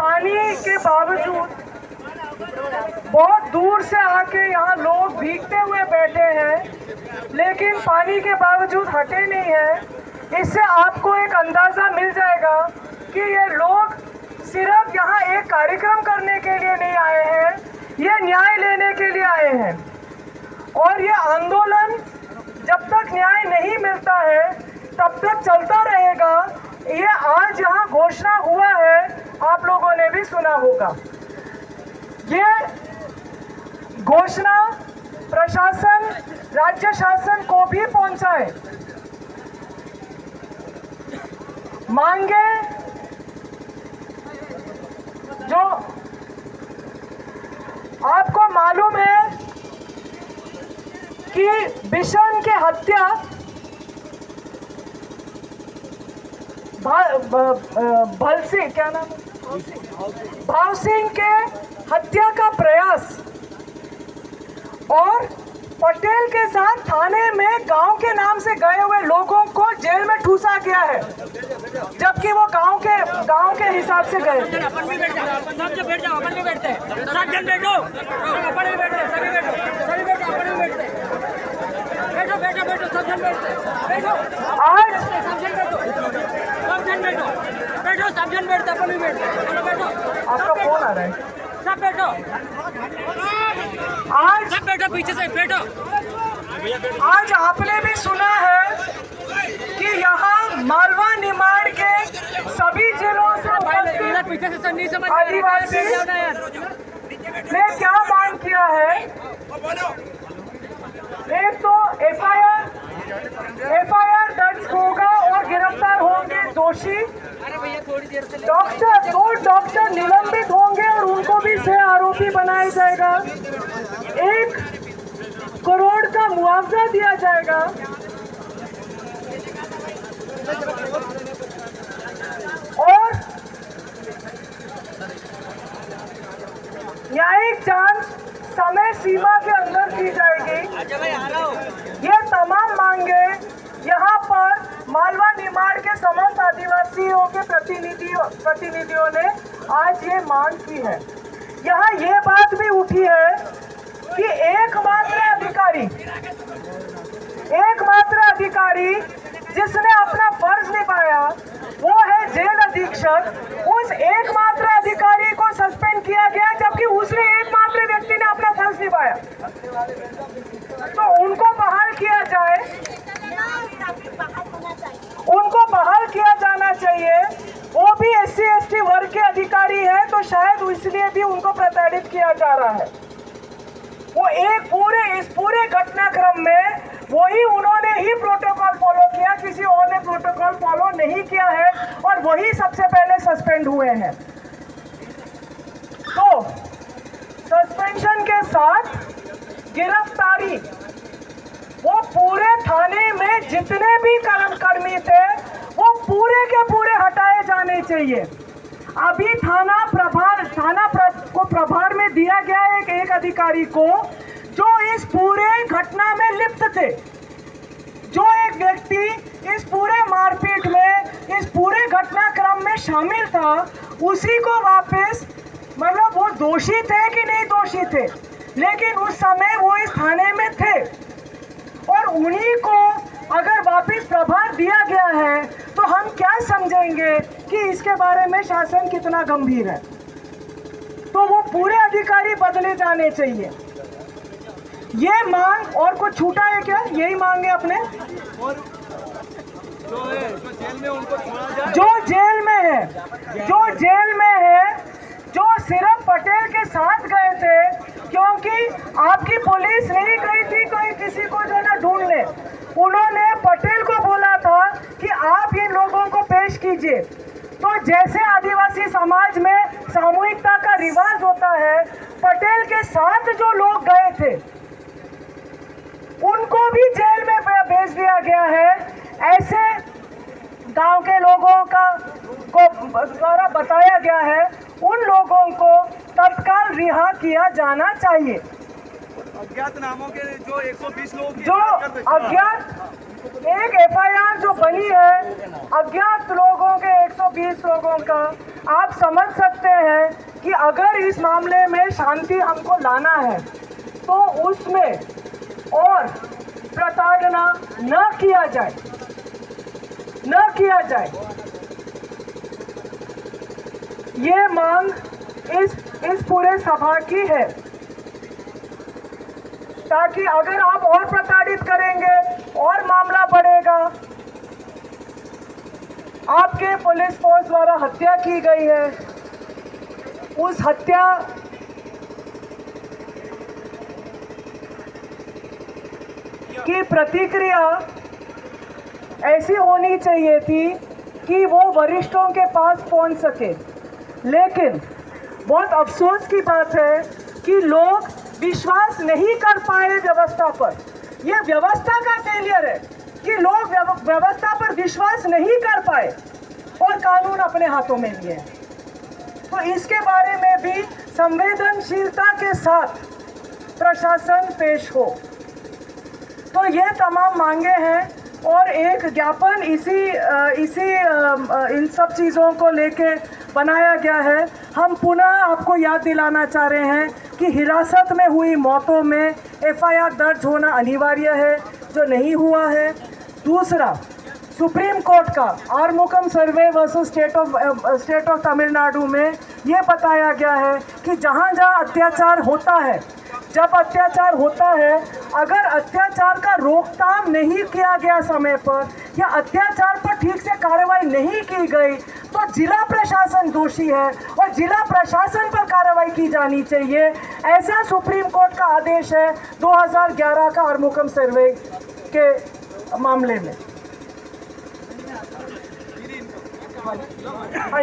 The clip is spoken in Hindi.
पानी के बावजूद बहुत दूर से आके यहाँ लोग भीगते हुए बैठे हैं, लेकिन पानी के बावजूद हटे नहीं हैं। इससे आपको एक अंदाज़ा मिल जाएगा कि ये लोग सिर्फ यहाँ एक कार्यक्रम करने के लिए नहीं आए हैं, ये न्याय लेने के लिए आए हैं। और ये आंदोलन जब तक न्याय नहीं मिलता है तब तक चलता रहेगा। ये आज यहाँ घोषणा हुआ है, आप लोगों ने भी सुना होगा। ये घोषणा प्रशासन, राज्य शासन को भी पहुंचाए। मांगे जो आपको मालूम है कि बिशन के हत्या भलसिंह, क्या नाम है, भाव सिंह के हत्या का प्रयास और पटेल के साथ थाने में गांव के नाम से गए हुए लोगों को जेल में ठूसा गया है, जबकि वो गांव के हिसाब से गए थे। अपन भी बैठ जाओ, सब जन बैठ जाओ, अपन भी बैठते हैं, सब जन बैठो, अपन भी बैठते हैं, सभी बैठो, सभी बैठो, अपन भी बैठते हैं, बैठो बैठो बैठो, सब जन बैठते हैं, बैठो, आज सब जन बैठो, सब जन बैठो, बैठो, सब जन बैठते हैं, अपन भी बैठते हैं, चलो बैठो। आपका फोन आ रहा है, सब बैठो, आज सब बैठो, पीछे से बैठो। आज आपने भी सुना है कि यहाँ मालवा निमाड़ के सभी जिलों से पीछे से सब नहीं समझ आदिवासी ने क्या मांग किया है। एक तो एफआईआर दर्ज होगा और गिरफ्तार होंगे दोषी। अरे भैया थोड़ी देर से दो डॉक्टर निलंबित होंगे और उनको भी सह आरोपी बनाया जाएगा। 1 करोड़ का मुआवजा दिया जाएगा और न्यायिक जांच समय सीमा के अंदर की जाएगी। ये तमाम मांगे यहाँ पर मालवा निमाड़ के समस्त आदिवासियों के प्रतिनिधियों ने आज ये मांग की है। यहाँ ये बात भी उठी है कि एकमात्र अधिकारी जिसने अपना फर्ज निभाया वो है जेल अधीक्षक। उस एकमात्र अधिकारी को सस्पेंड किया गया, जबकि उसने एकमात्र व्यक्ति ने अपना फर्ज निभाया। तो उनको बहाल किया जाए, उनको बहाल किया जाना चाहिए। वो भी SC/ST वर्ग के अधिकारी है, तो शायद इसलिए भी उनको प्रताड़ित किया जा रहा है। वो इस पूरे घटनाक्रम में वही उन्होंने ही प्रोटोकॉल फॉलो किया, किसी और ने प्रोटोकॉल फॉलो नहीं किया है और वही सबसे पहले सस्पेंड हुए हैं। तो सस्पेंशन के साथ गिरफ्तारी, वो पूरे थाने में जितने भी कर्मकर्मी थे वो पूरे के पूरे हटाए जाने चाहिए। अभी थाना को प्रभार में दिया गया एक अधिकारी को जो इस पूरे घटना में लिप्त थे। जो एक व्यक्ति इस पूरे मारपीट में, इस पूरे घटनाक्रम में शामिल था, उसी को वापस, मतलब वो दोषी थे कि नहीं दोषी थे, लेकिन उस समय वो इस थाने में थे और उन्हीं को अगर वापस प्रभार दिया गया है तो हम क्या समझेंगे कि इसके बारे में शासन कितना गंभीर है। तो वो पूरे अधिकारी बदले जाने चाहिए। ये मांग और कुछ छूटा है क्या? यही मांग है अपने, जो जेल में है, जो सिर्फ पटेल के साथ गए थे, क्योंकि आपकी पुलिस नहीं गई थी कोई किसी को जो ना ढूंढ ले। उन्होंने पटेल को बोला था कि आप इन लोगों को पेश कीजिए। तो जैसे आदिवासी समाज में सामूहिकता का रिवाज होता है, पटेल के साथ जो लोग गए थे उनको भी जेल में भेज दिया गया है। ऐसे गांव के लोगों को द्वारा बताया गया है, उन लोगों को तत्काल रिहा किया जाना चाहिए। अज्ञात नामों के जो 120 लोग जो अज्ञात एक एफआईआर जो बनी है अज्ञात लोगों के 120 लोगों का, आप समझ सकते हैं कि अगर इस मामले में शांति हमको लाना है तो उसमें और प्रताड़ना न किया जाए, ये मांग इस पूरे सभा की है, ताकि अगर आप और प्रताड़ित करेंगे और मामला बढ़ेगा। आपके पुलिस फोर्स द्वारा हत्या की गई है, उस हत्या की प्रतिक्रिया ऐसी होनी चाहिए थी कि वो वरिष्ठों के पास पहुंच सके, लेकिन बहुत अफसोस की बात है कि लोग विश्वास नहीं कर पाए व्यवस्था पर। यह व्यवस्था का फेलियर है कि लोग व्यवस्था पर विश्वास नहीं कर पाए और कानून अपने हाथों में लिए। तो इसके बारे में भी संवेदनशीलता के साथ प्रशासन पेश हो। तो ये तमाम मांगे हैं और एक ज्ञापन इन सब चीज़ों को लेके बनाया गया है। हम पुनः आपको याद दिलाना चाह रहे हैं कि हिरासत में हुई मौतों में एफआईआर दर्ज होना अनिवार्य है, जो नहीं हुआ है। दूसरा, सुप्रीम कोर्ट का आरमुकम सर्वे वर्सेस स्टेट ऑफ तमिलनाडु में ये बताया गया है कि जहाँ जहाँ अत्याचार होता है, जब अत्याचार होता है, अगर अत्याचार का रोकथाम नहीं किया गया समय पर या अत्याचार पर ठीक से कार्रवाई नहीं की गई तो जिला प्रशासन दोषी है और जिला प्रशासन पर कार्रवाई की जानी चाहिए। ऐसा सुप्रीम कोर्ट का आदेश है 2011 का आरमुकम सर्वे के मामले में। हाँ।